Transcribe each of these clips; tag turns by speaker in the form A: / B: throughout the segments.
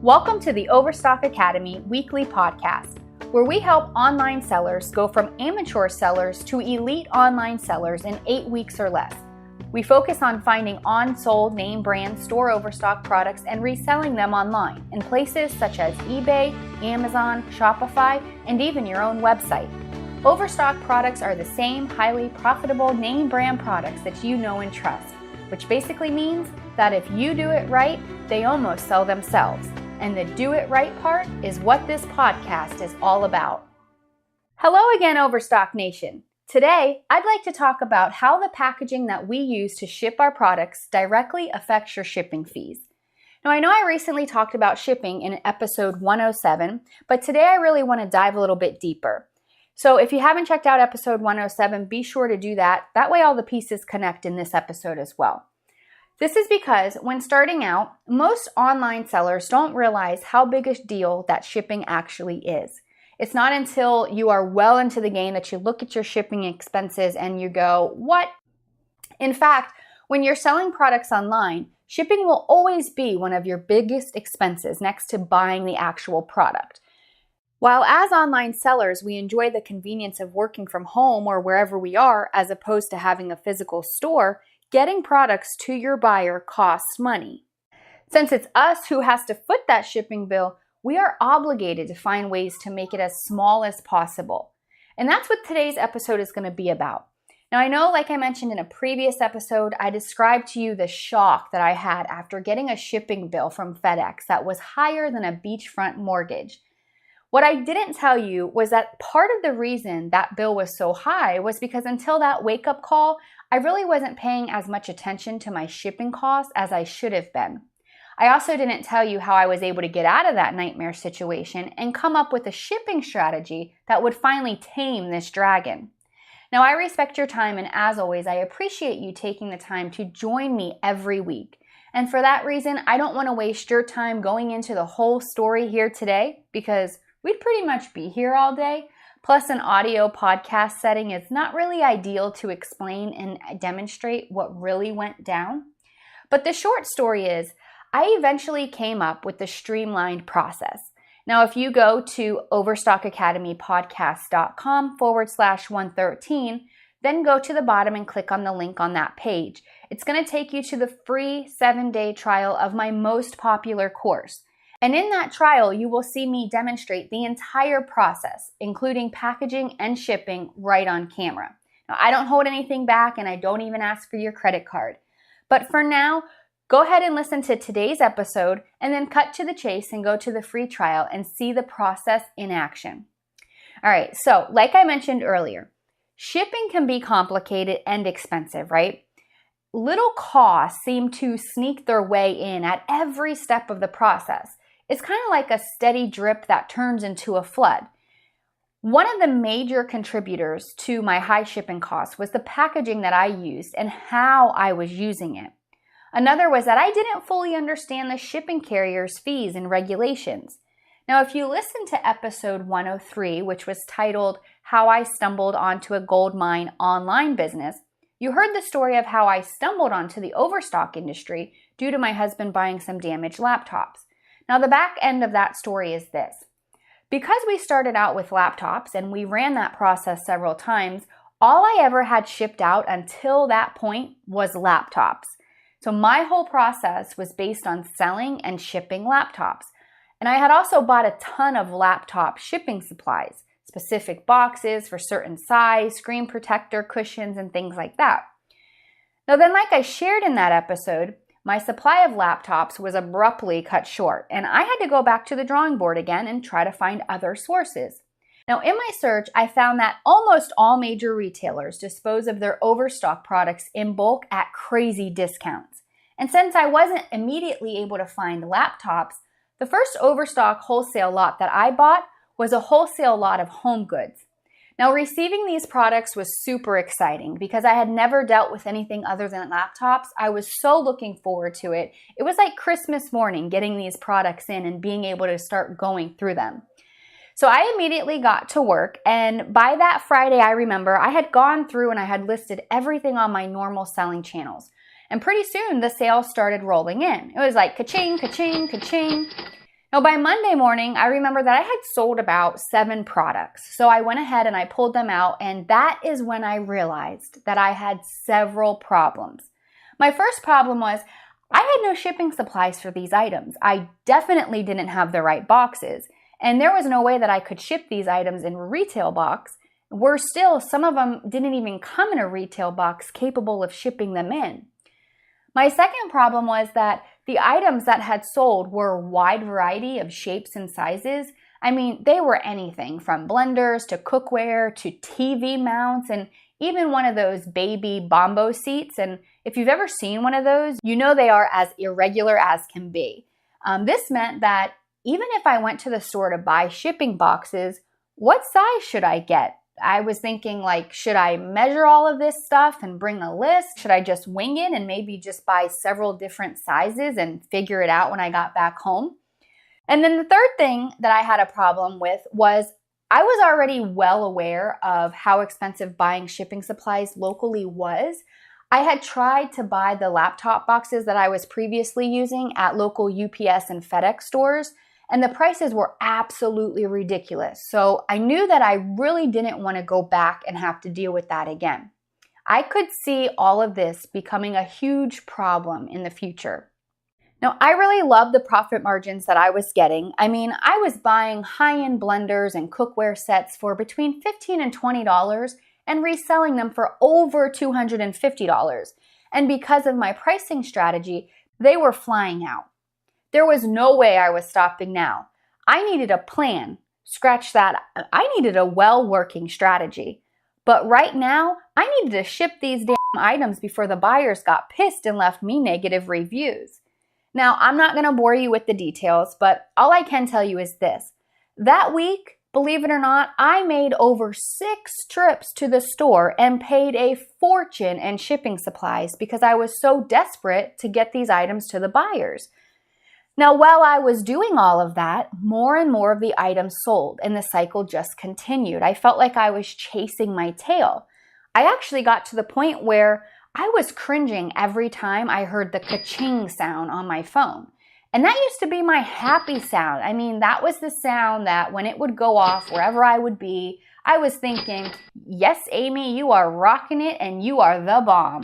A: Welcome to the Overstock Academy weekly podcast, where we help online sellers go from amateur sellers to elite online sellers in 8 weeks or less. We focus on finding on-sold name brand store Overstock products and reselling them online in places such as eBay, Amazon, Shopify, and even your own website. Overstock products are the same highly profitable name brand products that you know and trust, which basically means that if you do it right, they almost sell themselves. And the do it right part is what this podcast is all about. Hello again, Overstock Nation. Today, I'd like to talk about how the packaging that we use to ship our products directly affects your shipping fees. Now, I know I recently talked about shipping in episode 107, but today I really want to dive a little bit deeper. So if you haven't checked out episode 107, be sure to do that. That way all the pieces connect in this episode as well. This is because when starting out, most online sellers don't realize how big a deal that shipping actually is. It's not until you are well into the game that you look at your shipping expenses and you go, what? In fact, when you're selling products online, shipping will always be one of your biggest expenses next to buying the actual product. While as online sellers, we enjoy the convenience of working from home or wherever we are as opposed to having a physical store, getting products to your buyer costs money. Since it's us who has to foot that shipping bill, we are obligated to find ways to make it as small as possible. And that's what today's episode is going to be about. Now, I know, like I mentioned in a previous episode, I described to you the shock that I had after getting a shipping bill from FedEx that was higher than a beachfront mortgage. What I didn't tell you was that part of the reason that bill was so high was because until that wake-up call, I really wasn't paying as much attention to my shipping costs as I should have been. I also didn't tell you how I was able to get out of that nightmare situation and come up with a shipping strategy that would finally tame this dragon. Now, I respect your time, and as always, I appreciate you taking the time to join me every week. And for that reason, I don't want to waste your time going into the whole story here today because we'd pretty much be here all day. Plus, an audio podcast setting is not really ideal to explain and demonstrate what really went down. But the short story is, I eventually came up with the streamlined process. Now, if you go to overstockacademypodcast.com/113, then go to the bottom and click on the link on that page. It's going to take you to the free 7-day trial of my most popular course. And in that trial, you will see me demonstrate the entire process, including packaging and shipping right on camera. Now, I don't hold anything back and I don't even ask for your credit card. But for now, go ahead and listen to today's episode and then cut to the chase and go to the free trial and see the process in action. All right, so like I mentioned earlier, shipping can be complicated and expensive, right? Little costs seem to sneak their way in at every step of the process. It's kind of like a steady drip that turns into a flood. One of the major contributors to my high shipping costs was the packaging that I used and how I was using it. Another was that I didn't fully understand the shipping carrier's fees and regulations. Now, if you listen to episode 103, which was titled How I Stumbled Onto a Gold Mine Online Business, you heard the story of how I stumbled onto the overstock industry due to my husband buying some damaged laptops. Now, the back end of that story is this. Because we started out with laptops and we ran that process several times, all I ever had shipped out until that point was laptops. So my whole process was based on selling and shipping laptops. And I had also bought a ton of laptop shipping supplies, specific boxes for certain size, screen protector, cushions, and things like that. Now then, like I shared in that episode, my supply of laptops was abruptly cut short, and I had to go back to the drawing board again and try to find other sources. Now, in my search, I found that almost all major retailers dispose of their overstock products in bulk at crazy discounts. And since I wasn't immediately able to find laptops, the first overstock wholesale lot that I bought was a wholesale lot of home goods. Now, receiving these products was super exciting because I had never dealt with anything other than laptops. I was so looking forward to it. It was like Christmas morning getting these products in and being able to start going through them. So I immediately got to work, and by that Friday, I remember I had gone through and I had listed everything on my normal selling channels. And pretty soon the sales started rolling in. It was like ka-ching, ka-ching, ka-ching. Now, by Monday morning, I remember that I had sold about 7 products. So I went ahead and I pulled them out, and that is when I realized that I had several problems. My first problem was I had no shipping supplies for these items. I definitely didn't have the right boxes, and there was no way that I could ship these items in a retail box. Worse still, some of them didn't even come in a retail box capable of shipping them in. My second problem was that the items that had sold were a wide variety of shapes and sizes. I mean, they were anything from blenders to cookware to TV mounts and even one of those baby bombo seats. And if you've ever seen one of those, you know they are as irregular as can be. This meant that even if I went to the store to buy shipping boxes, what size should I get? I was thinking, like, should I measure all of this stuff and bring a list? Should I just wing it and maybe just buy several different sizes and figure it out when I got back home? And then the third thing that I had a problem with was I was already well aware of how expensive buying shipping supplies locally was. I had tried to buy the laptop boxes that I was previously using at local UPS and FedEx stores, and the prices were absolutely ridiculous. So I knew that I really didn't want to go back and have to deal with that again. I could see all of this becoming a huge problem in the future. Now, I really loved the profit margins that I was getting. I mean, I was buying high-end blenders and cookware sets for between $15 and $20 and reselling them for over $250. And because of my pricing strategy, they were flying out. There was no way I was stopping now. I needed a plan. Scratch that. I needed a well-working strategy. But right now, I needed to ship these damn items before the buyers got pissed and left me negative reviews. Now, I'm not going to bore you with the details, but all I can tell you is this. That week, believe it or not, I made over 6 trips to the store and paid a fortune in shipping supplies because I was so desperate to get these items to the buyers. Now, while I was doing all of that, more and more of the items sold, and the cycle just continued. I felt like I was chasing my tail. I actually got to the point where I was cringing every time I heard the ka-ching sound on my phone. And that used to be my happy sound. I mean, that was the sound that when it would go off wherever I would be, I was thinking, yes, Amy, you are rocking it and you are the bomb.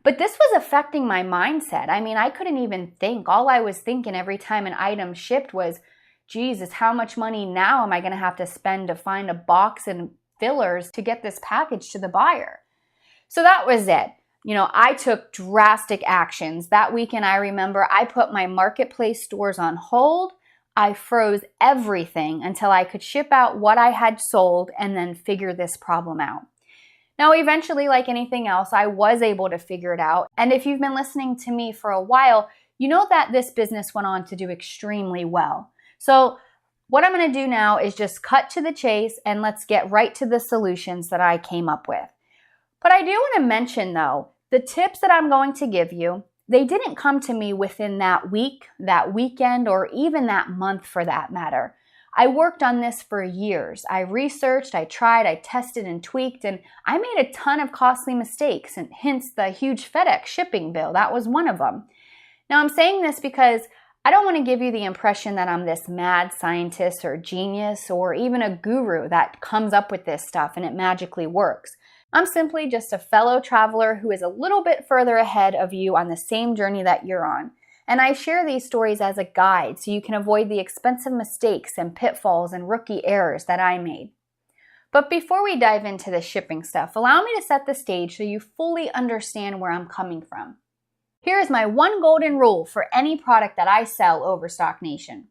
A: But this was affecting my mindset. I mean, I couldn't even think. All I was thinking every time an item shipped was, Jesus, how much money now am I going to have to spend to find a box and fillers to get this package to the buyer? So that was it. You know, I took drastic actions. That weekend, I remember I put my marketplace stores on hold. I froze everything until I could ship out what I had sold and then figure this problem out. Now, eventually, like anything else, I was able to figure it out. And if you've been listening to me for a while, you know that this business went on to do extremely well. So what I'm going to do now is just cut to the chase and let's get right to the solutions that I came up with. But I do want to mention, though, the tips that I'm going to give you, they didn't come to me within that week, that weekend, or even that month for that matter. I worked on this for years. I researched, I tried, I tested and tweaked, and I made a ton of costly mistakes, and hence the huge FedEx shipping bill. That was one of them. Now, I'm saying this because I don't want to give you the impression that I'm this mad scientist or genius or even a guru that comes up with this stuff and it magically works. I'm simply just a fellow traveler who is a little bit further ahead of you on the same journey that you're on. And I share these stories as a guide so you can avoid the expensive mistakes and pitfalls and rookie errors that I made. But before we dive into the shipping stuff, allow me to set the stage so you fully understand where I'm coming from. Here is my one golden rule for any product that I sell over Stock Nation.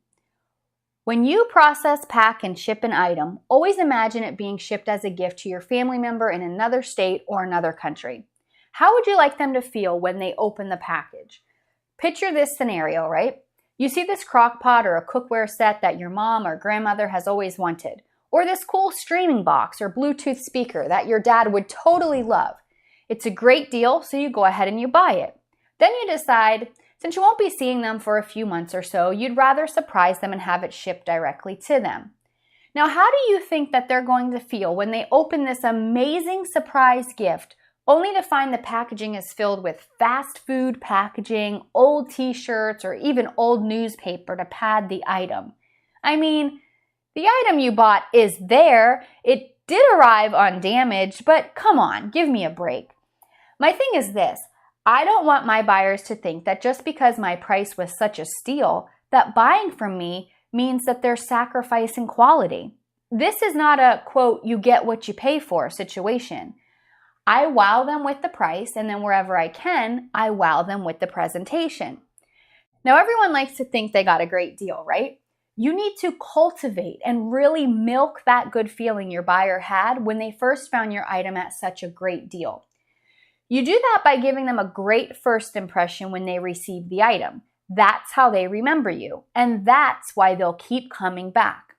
A: When you process, pack, and ship an item, always imagine it being shipped as a gift to your family member in another state or another country. How would you like them to feel when they open the package? Picture this scenario, right? You see this crock pot or a cookware set that your mom or grandmother has always wanted, or this cool streaming box or Bluetooth speaker that your dad would totally love. It's a great deal, so you go ahead and you buy it. Then you decide, since you won't be seeing them for a few months or so, you'd rather surprise them and have it shipped directly to them. Now, how do you think that they're going to feel when they open this amazing surprise gift only to find the packaging is filled with fast food packaging, old t-shirts, or even old newspaper to pad the item. I mean, the item you bought is there. It did arrive undamaged, but come on, give me a break. My thing is this: I don't want my buyers to think that just because my price was such a steal, that buying from me means that they're sacrificing quality. This is not a, quote, you get what you pay for situation. I wow them with the price, and then wherever I can, I wow them with the presentation. Now, everyone likes to think they got a great deal, right? You need to cultivate and really milk that good feeling your buyer had when they first found your item at such a great deal. You do that by giving them a great first impression when they receive the item. That's how they remember you, and that's why they'll keep coming back.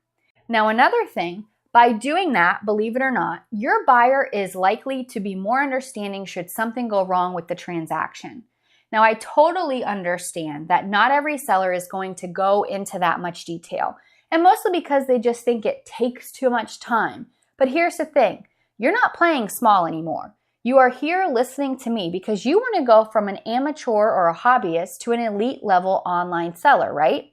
A: Now, another thing, by doing that, believe it or not, your buyer is likely to be more understanding should something go wrong with the transaction. Now, I totally understand that not every seller is going to go into that much detail, and mostly because they just think it takes too much time. But here's the thing, you're not playing small anymore. You are here listening to me because you want to go from an amateur or a hobbyist to an elite level online seller, right?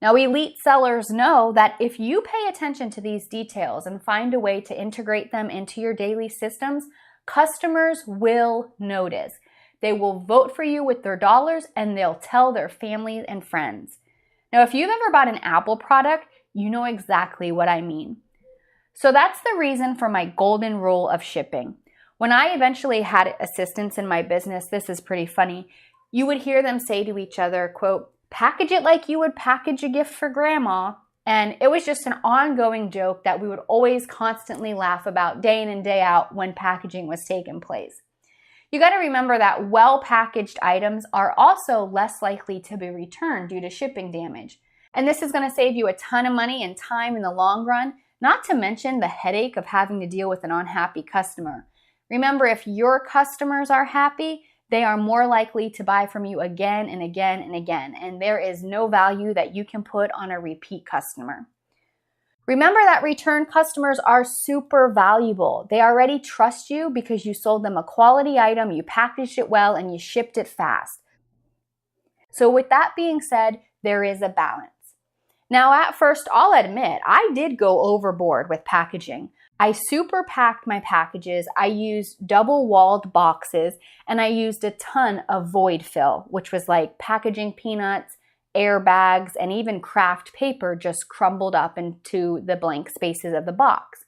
A: Now, elite sellers know that if you pay attention to these details and find a way to integrate them into your daily systems, customers will notice. They will vote for you with their dollars, and they'll tell their family and friends. Now, if you've ever bought an Apple product, you know exactly what I mean. So that's the reason for my golden rule of shipping. When I eventually had assistants in my business, this is pretty funny, you would hear them say to each other, quote, package it like you would package a gift for grandma. And it was just an ongoing joke that we would always constantly laugh about day in and day out when packaging was taking place. You got to remember that well-packaged items are also less likely to be returned due to shipping damage. And this is going to save you a ton of money and time in the long run, not to mention the headache of having to deal with an unhappy customer. Remember, if your customers are happy, they are more likely to buy from you again and again and again, and there is no value that you can put on a repeat customer. Remember that return customers are super valuable. They already trust you because you sold them a quality item, you packaged it well, and you shipped it fast. So with that being said, there is a balance. Now, at first, I'll admit, I did go overboard with packaging. I super packed my packages, I used double-walled boxes, and I used a ton of void fill, which was like packaging peanuts, airbags, and even craft paper just crumbled up into the blank spaces of the box.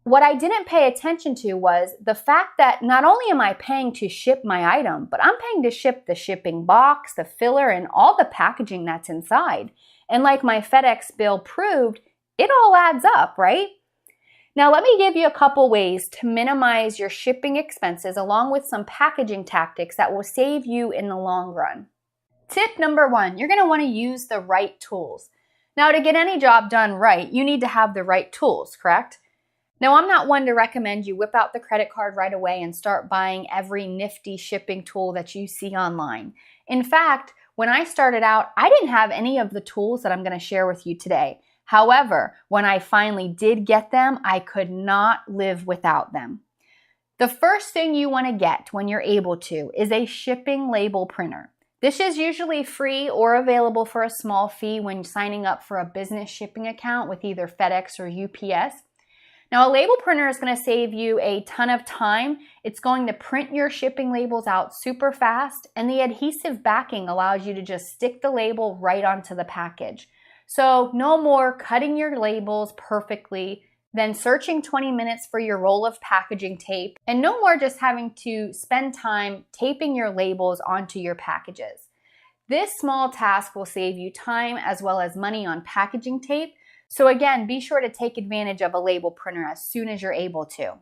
A: What I didn't pay attention to was the fact that not only am I paying to ship my item, but I'm paying to ship the shipping box, the filler, and all the packaging that's inside. And like my FedEx bill proved, it all adds up, right? Now, let me give you a couple ways to minimize your shipping expenses along with some packaging tactics that will save you in the long run. Tip number 1, you're going to want to use the right tools. Now, to get any job done right, you need to have the right tools, correct? Now, I'm not one to recommend you whip out the credit card right away and start buying every nifty shipping tool that you see online. In fact, when I started out, I didn't have any of the tools that I'm going to share with you today. However, when I finally did get them, I could not live without them. The first thing you want to get when you're able to is a shipping label printer. This is usually free or available for a small fee when signing up for a business shipping account with either FedEx or UPS. Now, a label printer is going to save you a ton of time. It's going to print your shipping labels out super fast, and the adhesive backing allows you to just stick the label right onto the package. So no more cutting your labels perfectly, then searching 20 minutes for your roll of packaging tape, and no more just having to spend time taping your labels onto your packages. This small task will save you time as well as money on packaging tape. So again, be sure to take advantage of a label printer as soon as you're able to.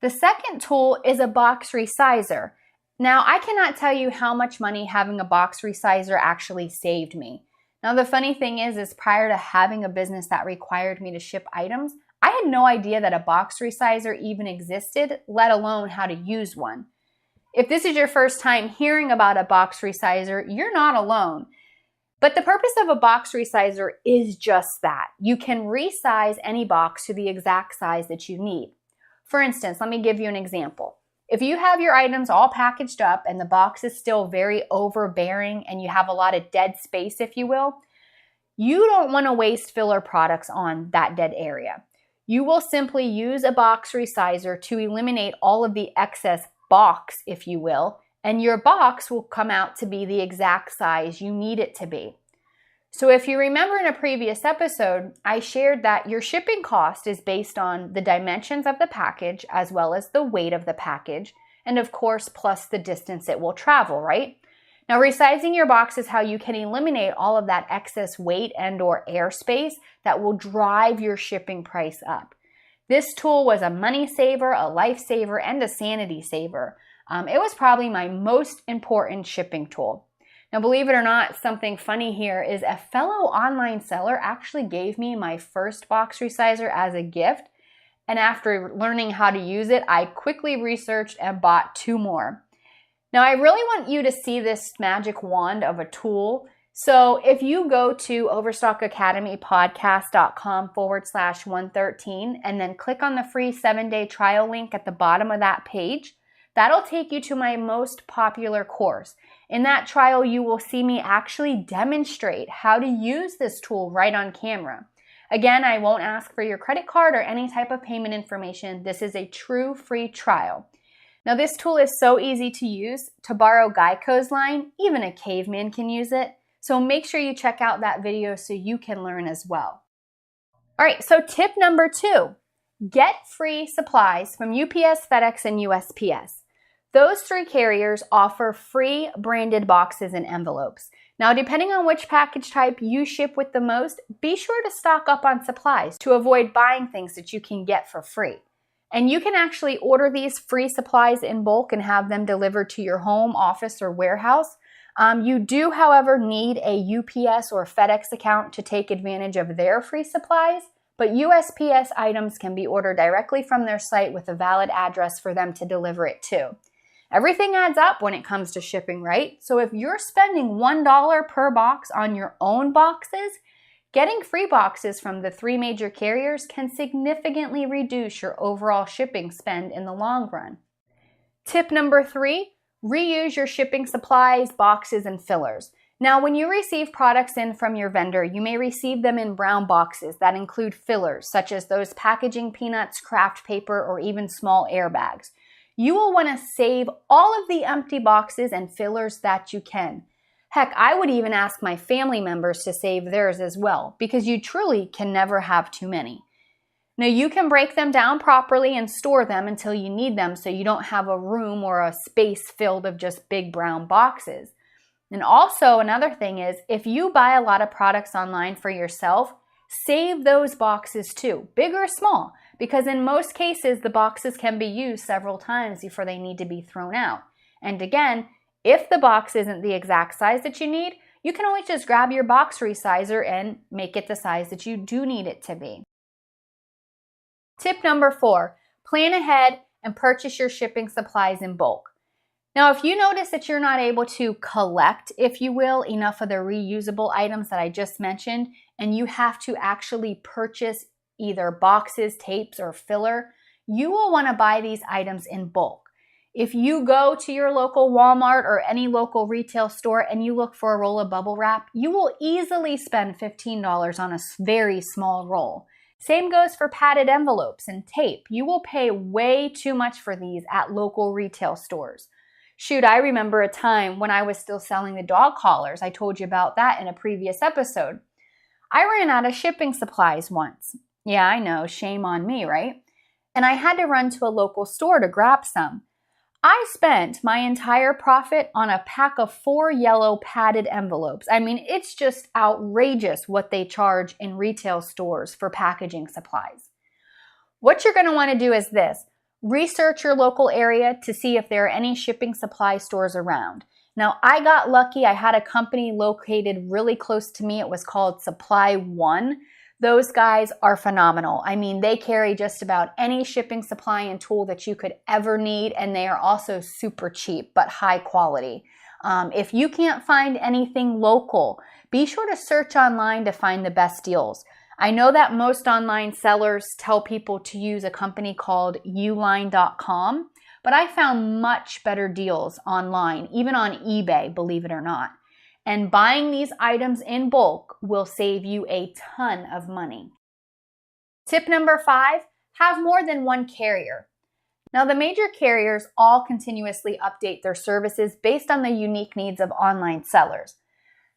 A: The second tool is a box resizer. Now, I cannot tell you how much money having a box resizer actually saved me. Now, the funny thing is prior to having a business that required me to ship items, I had no idea that a box resizer even existed, let alone how to use one. If this is your first time hearing about a box resizer, you're not alone. But the purpose of a box resizer is just that. You can resize any box to the exact size that you need. For instance, let me give you an example. If you have your items all packaged up and the box is still very overbearing and you have a lot of dead space, if you will, you don't want to waste filler products on that dead area. You will simply use a box resizer to eliminate all of the excess box, if you will, and your box will come out to be the exact size you need it to be. So if you remember in a previous episode, I shared that your shipping cost is based on the dimensions of the package as well as the weight of the package, and of course, plus the distance it will travel, right? Now, resizing your box is how you can eliminate all of that excess weight and or airspace that will drive your shipping price up. This tool was a money saver, a lifesaver, and a sanity saver. It was probably my most important shipping tool. Now, believe it or not, something funny here is a fellow online seller actually gave me my first box resizer as a gift. And after learning how to use it, I quickly researched and bought 2 more. Now, I really want you to see this magic wand of a tool. So if you go to overstockacademypodcast.com/113 and then click on the free 7-day trial link at the bottom of that page, that'll take you to my most popular course. In that trial, you will see me actually demonstrate how to use this tool right on camera. Again, I won't ask for your credit card or any type of payment information. This is a true free trial. Now, this tool is so easy to use. To borrow Geico's line, even a caveman can use it. So make sure you check out that video so you can learn as well. All right, so tip number 2, get free supplies from UPS, FedEx, and USPS. Those 3 carriers offer free branded boxes and envelopes. Now, depending on which package type you ship with the most, be sure to stock up on supplies to avoid buying things that you can get for free. And you can actually order these free supplies in bulk and have them delivered to your home, office, or warehouse. You do, however, need a UPS or FedEx account to take advantage of their free supplies, but USPS items can be ordered directly from their site with a valid address for them to deliver it to. Everything adds up when it comes to shipping, right? So if you're spending $1 per box on your own boxes, getting free boxes from the 3 major carriers can significantly reduce your overall shipping spend in the long run. Tip number 3, reuse your shipping supplies, boxes, and fillers. Now, when you receive products in from your vendor, you may receive them in brown boxes that include fillers, such as those packaging peanuts, craft paper, or even small airbags. You will want to save all of the empty boxes and fillers that you can. Heck, I would even ask my family members to save theirs as well, because you truly can never have too many. Now, you can break them down properly and store them until you need them so you don't have a room or a space filled of just big brown boxes. And also, another thing is, if you buy a lot of products online for yourself, save those boxes too, big or small, because in most cases, the boxes can be used several times before they need to be thrown out. And again, if the box isn't the exact size that you need, you can always just grab your box resizer and make it the size that you do need it to be. Tip number 4, plan ahead and purchase your shipping supplies in bulk. Now, if you notice that you're not able to collect, if you will, enough of the reusable items that I just mentioned, and you have to actually purchase either boxes, tapes, or filler, you will want to buy these items in bulk. If you go to your local Walmart or any local retail store and you look for a roll of bubble wrap, you will easily spend $15 on a very small roll. Same goes for padded envelopes and tape. You will pay way too much for these at local retail stores. Shoot, I remember a time when I was still selling the dog collars. I told you about that in a previous episode. I ran out of shipping supplies once. Yeah, I know, shame on me, right? And I had to run to a local store to grab some. I spent my entire profit on a pack of 4 yellow padded envelopes. I mean, it's just outrageous what they charge in retail stores for packaging supplies. What you're going to want to do is this. Research your local area to see if there are any shipping supply stores around. Now, I got lucky. I had a company located really close to me. It was called Supply One. Those guys are phenomenal. I mean, they carry just about any shipping supply and tool that you could ever need, and they are also super cheap, but high quality. If you can't find anything local, be sure to search online to find the best deals. I know that most online sellers tell people to use a company called uline.com, but I found much better deals online, even on eBay, believe it or not. And buying these items in bulk will save you a ton of money. Tip number 5, have more than one carrier. Now, the major carriers all continuously update their services based on the unique needs of online sellers.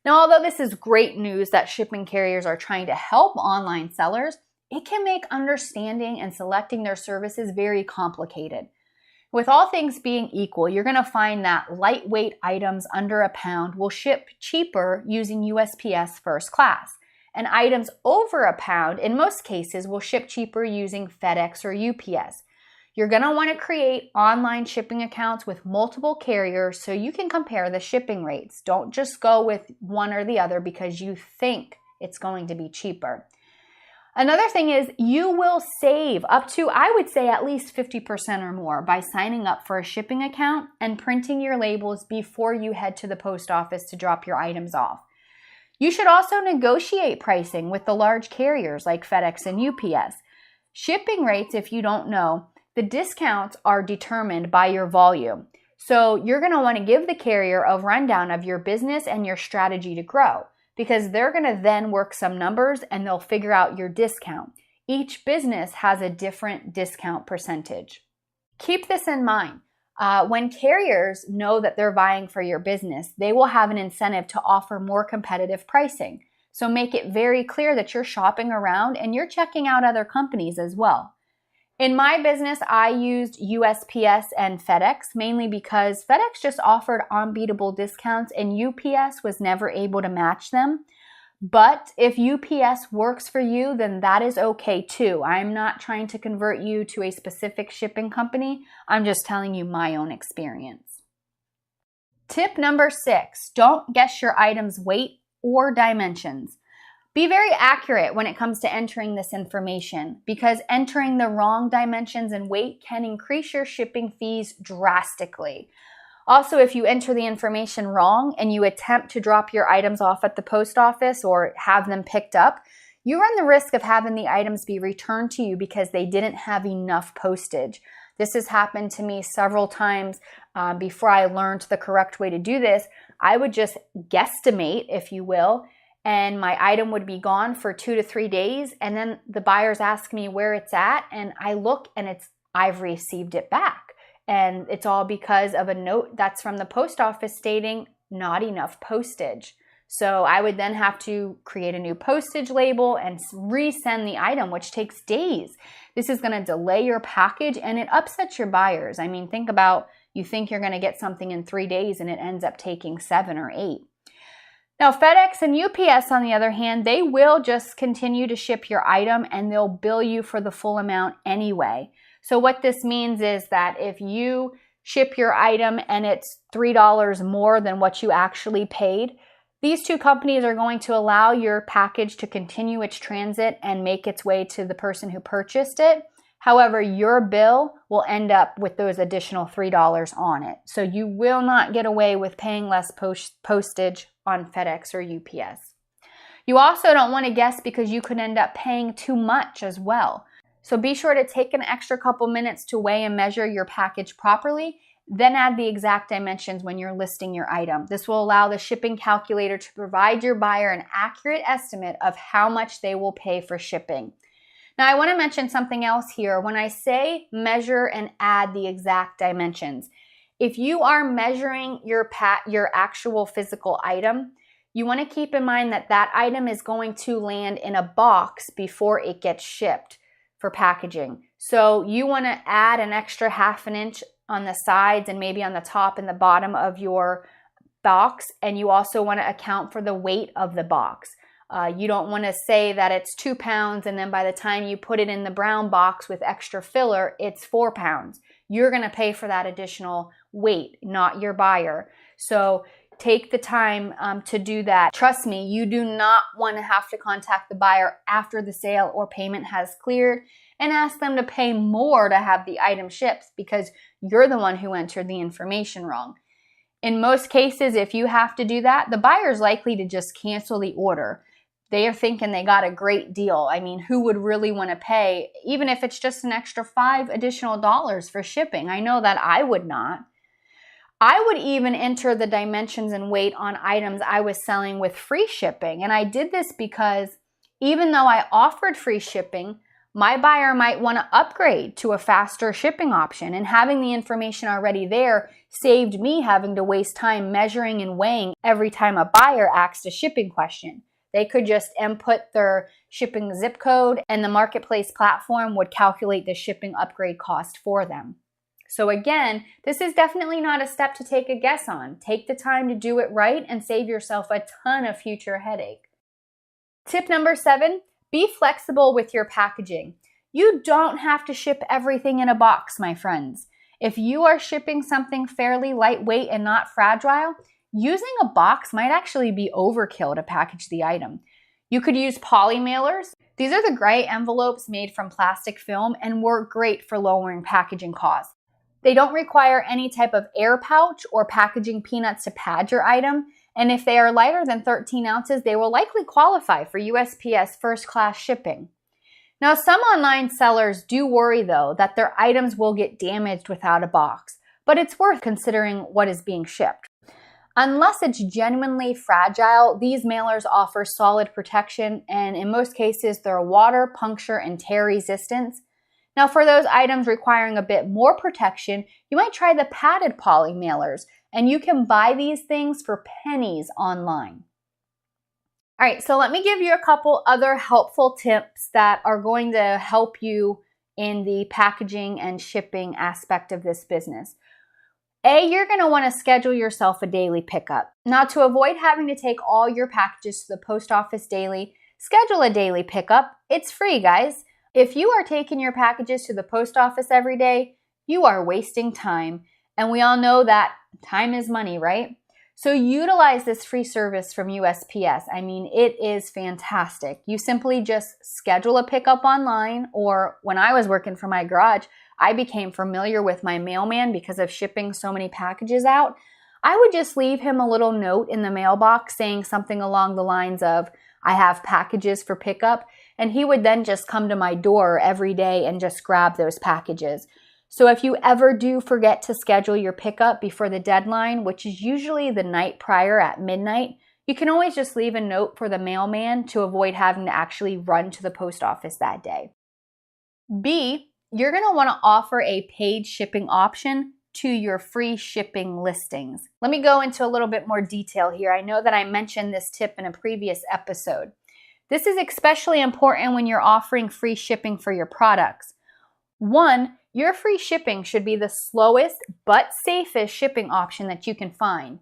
A: Now, although this is great news that shipping carriers are trying to help online sellers, it can make understanding and selecting their services very complicated. With all things being equal, you're going to find that lightweight items under a pound will ship cheaper using USPS first class, and items over a pound, in most cases, will ship cheaper using FedEx or UPS. You're going to want to create online shipping accounts with multiple carriers so you can compare the shipping rates. Don't just go with one or the other because you think it's going to be cheaper. Another thing is you will save up to, I would say, at least 50% or more by signing up for a shipping account and printing your labels before you head to the post office to drop your items off. You should also negotiate pricing with the large carriers like FedEx and UPS. Shipping rates, if you don't know, the discounts are determined by your volume. So you're going to want to give the carrier a rundown of your business and your strategy to grow, because they're going to then work some numbers and they'll figure out your discount. Each business has a different discount percentage. Keep this in mind. When carriers know that they're vying for your business, they will have an incentive to offer more competitive pricing. So make it very clear that you're shopping around and you're checking out other companies as well. In my business, I used USPS and FedEx mainly because FedEx just offered unbeatable discounts and UPS was never able to match them. But if UPS works for you, then that is okay too. I'm not trying to convert you to a specific shipping company. I'm just telling you my own experience. Tip number 6, don't guess your item's weight or dimensions. Be very accurate when it comes to entering this information because entering the wrong dimensions and weight can increase your shipping fees drastically. Also, if you enter the information wrong and you attempt to drop your items off at the post office or have them picked up, you run the risk of having the items be returned to you because they didn't have enough postage. This has happened to me several times before I learned the correct way to do this. I would just guesstimate, if you will, and my item would be gone for 2 to 3 days. And then the buyers ask me where it's at, and I look and I've received it back. And it's all because of a note that's from the post office stating not enough postage. So I would then have to create a new postage label and resend the item, which takes days. This is going to delay your package and it upsets your buyers. I mean, think about, you think you're going to get something in 3 days and it ends up taking 7 or 8. Now, FedEx and UPS, on the other hand, they will just continue to ship your item and they'll bill you for the full amount anyway. So what this means is that if you ship your item and it's $3 more than what you actually paid, these two companies are going to allow your package to continue its transit and make its way to the person who purchased it. However, your bill will end up with those additional $3 on it. So you will not get away with paying less postage on FedEx or UPS. You also don't want to guess because you could end up paying too much as well. So be sure to take an extra couple minutes to weigh and measure your package properly, then add the exact dimensions when you're listing your item. This will allow the shipping calculator to provide your buyer an accurate estimate of how much they will pay for shipping. Now, I want to mention something else here. When I say measure and add the exact dimensions, if you are measuring your actual physical item, you want to keep in mind that that item is going to land in a box before it gets shipped for packaging. So you want to add an extra 1/2 inch on the sides and maybe on the top and the bottom of your box. And you also want to account for the weight of the box. You don't want to say that it's 2 pounds and then by the time you put it in the brown box with extra filler, it's 4 pounds. You're going to pay for that additional weight, not your buyer. So take the time to do that. Trust me, you do not want to have to contact the buyer after the sale or payment has cleared and ask them to pay more to have the item shipped because you're the one who entered the information wrong. In most cases, if you have to do that, the buyer is likely to just cancel the order. they are thinking they got a great deal. I mean, who would really want to pay, even if it's just an extra $5 additional for shipping? I know that I would not. I would even enter the dimensions and weight on items I was selling with free shipping. And I did this because even though I offered free shipping, my buyer might want to upgrade to a faster shipping option. And having the information already there saved me having to waste time measuring and weighing every time a buyer asked a shipping question. They could just input their shipping zip code and the marketplace platform would calculate the shipping upgrade cost for them. So again, this is definitely not a step to take a guess on. Take the time to do it right and save yourself a ton of future headache. Tip number 7, be flexible with your packaging. You don't have to ship everything in a box, my friends. If you are shipping something fairly lightweight and not fragile, using a box might actually be overkill to package the item. You could use poly mailers. These are the gray envelopes made from plastic film and work great for lowering packaging costs. They don't require any type of air pouch or packaging peanuts to pad your item, and if they are lighter than 13 ounces, they will likely qualify for USPS first class shipping. Now, some online sellers do worry though that their items will get damaged without a box, but it's worth considering what is being shipped. Unless it's genuinely fragile, these mailers offer solid protection, and in most cases, they're water, puncture, and tear resistance. Now, for those items requiring a bit more protection, you might try the padded poly mailers, and you can buy these things for pennies online. All right, so let me give you a couple other helpful tips that are going to help you in the packaging and shipping aspect of this business. You're going to want to schedule yourself a daily pickup. Now, to avoid having to take all your packages to the post office daily, schedule a daily pickup. It's free, guys. If you are taking your packages to the post office every day, you are wasting time. And we all know that time is money, right? So utilize this free service from USPS. I mean, it is fantastic. You simply just schedule a pickup online, or when I was working for my garage, I became familiar with my mailman because of shipping so many packages out. I would just leave him a little note in the mailbox saying something along the lines of, I have packages for pickup, and he would then just come to my door every day and just grab those packages. So if you ever do forget to schedule your pickup before the deadline, which is usually the night prior at midnight, you can always just leave a note for the mailman to avoid having to actually run to the post office that day. B, you're going to want to offer a paid shipping option to your free shipping listings. Let me go into a little bit more detail here. I know that I mentioned this tip in a previous episode. This is especially important when you're offering free shipping for your products. 1, your free shipping should be the slowest but safest shipping option that you can find.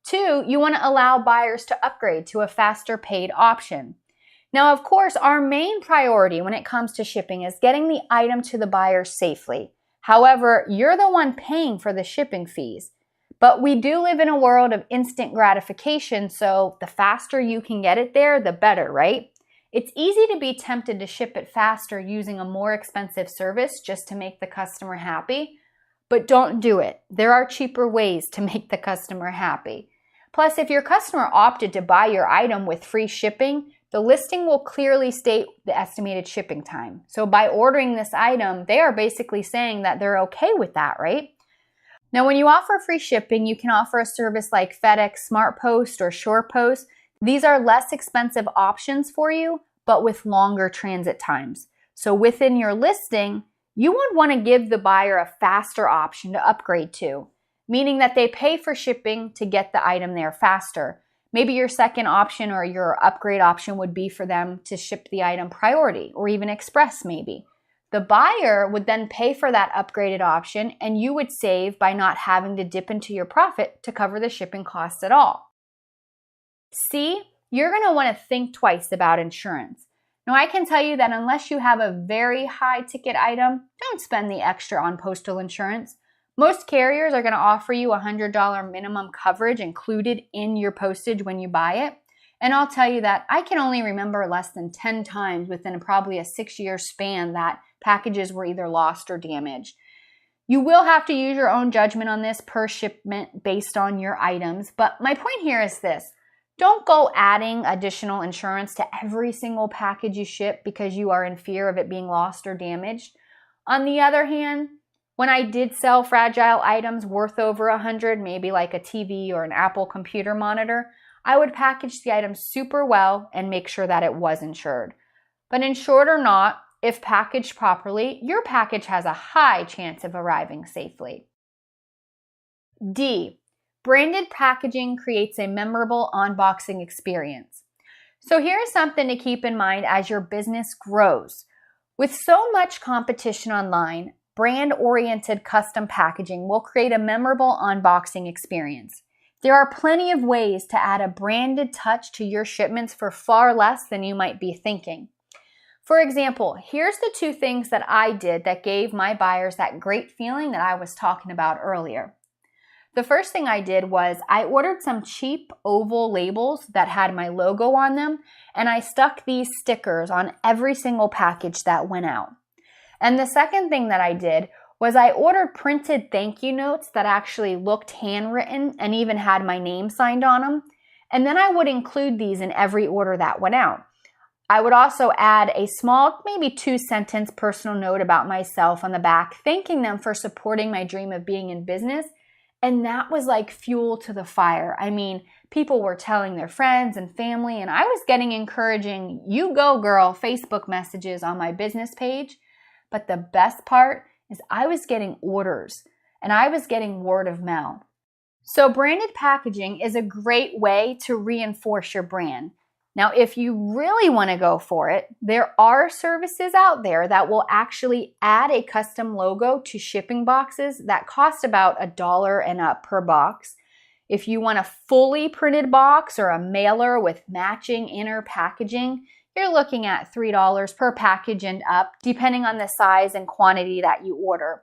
A: 2, you want to allow buyers to upgrade to a faster paid option. Now, of course, our main priority when it comes to shipping is getting the item to the buyer safely. However, you're the one paying for the shipping fees. But we do live in a world of instant gratification, so the faster you can get it there, the better, right? It's easy to be tempted to ship it faster using a more expensive service just to make the customer happy, but don't do it. There are cheaper ways to make the customer happy. Plus, if your customer opted to buy your item with free shipping, the listing will clearly state the estimated shipping time. So by ordering this item, they are basically saying that they're okay with that, right? Now, when you offer free shipping, you can offer a service like FedEx SmartPost or SurePost. These are less expensive options for you, but with longer transit times. So within your listing, you would want to give the buyer a faster option to upgrade to, meaning that they pay for shipping to get the item there faster. Maybe your second option or your upgrade option would be for them to ship the item priority or even express maybe. The buyer would then pay for that upgraded option and you would save by not having to dip into your profit to cover the shipping costs at all. C, you're going to want to think twice about insurance. Now, I can tell you that unless you have a very high ticket item, don't spend the extra on postal insurance. Most carriers are going to offer you a $100 minimum coverage included in your postage when you buy it. And I'll tell you that I can only remember less than 10 times within probably a 6-year span that packages were either lost or damaged. You will have to use your own judgment on this per shipment based on your items. But my point here is this. Don't go adding additional insurance to every single package you ship because you are in fear of it being lost or damaged. On the other hand, when I did sell fragile items worth over $100, maybe like a TV or an Apple computer monitor, I would package the item super well and make sure that it was insured. But insured or not, if packaged properly, your package has a high chance of arriving safely. D, branded packaging creates a memorable unboxing experience. So here's something to keep in mind as your business grows. With so much competition online, brand-oriented custom packaging will create a memorable unboxing experience. There are plenty of ways to add a branded touch to your shipments for far less than you might be thinking. For example, here's the 2 things that I did that gave my buyers that great feeling that I was talking about earlier. The first thing I did was I ordered some cheap oval labels that had my logo on them, and I stuck these stickers on every single package that went out. And the second thing that I did was I ordered printed thank you notes that actually looked handwritten and even had my name signed on them. And then I would include these in every order that went out. I would also add a small, maybe 2-sentence personal note about myself on the back, thanking them for supporting my dream of being in business. And that was like fuel to the fire. I mean, people were telling their friends and family, and I was getting encouraging, "You go girl," Facebook messages on my business page. But the best part is I was getting orders and I was getting word of mouth. So branded packaging is a great way to reinforce your brand. Now, if you really want to go for it, there are services out there that will actually add a custom logo to shipping boxes that cost about $1 and up per box. If you want a fully printed box or a mailer with matching inner packaging, you're looking at $3 per package and up, depending on the size and quantity that you order.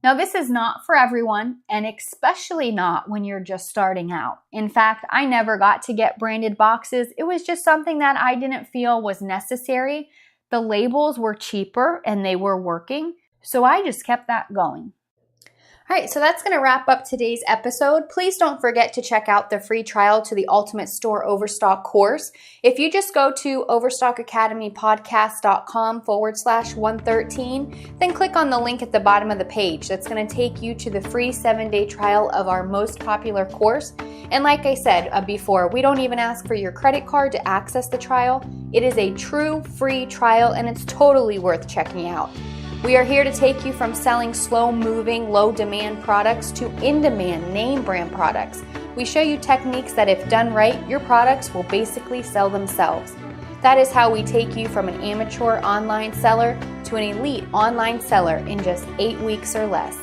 A: Now, this is not for everyone, and especially not when you're just starting out. In fact, I never got to get branded boxes. It was just something that I didn't feel was necessary. The labels were cheaper and they were working, so I just kept that going. All right, so that's going to wrap up today's episode. Please don't forget to check out the free trial to the Ultimate Store Overstock course. If you just go to overstockacademypodcast.com/113, then click on the link at the bottom of the page. That's going to take you to the free 7-day trial of our most popular course. And like I said before, we don't even ask for your credit card to access the trial. It is a true free trial, and it's totally worth checking out. We are here to take you from selling slow-moving, low-demand products to in-demand, name-brand products. We show you techniques that, if done right, your products will basically sell themselves. That is how we take you from an amateur online seller to an elite online seller in just 8 weeks or less.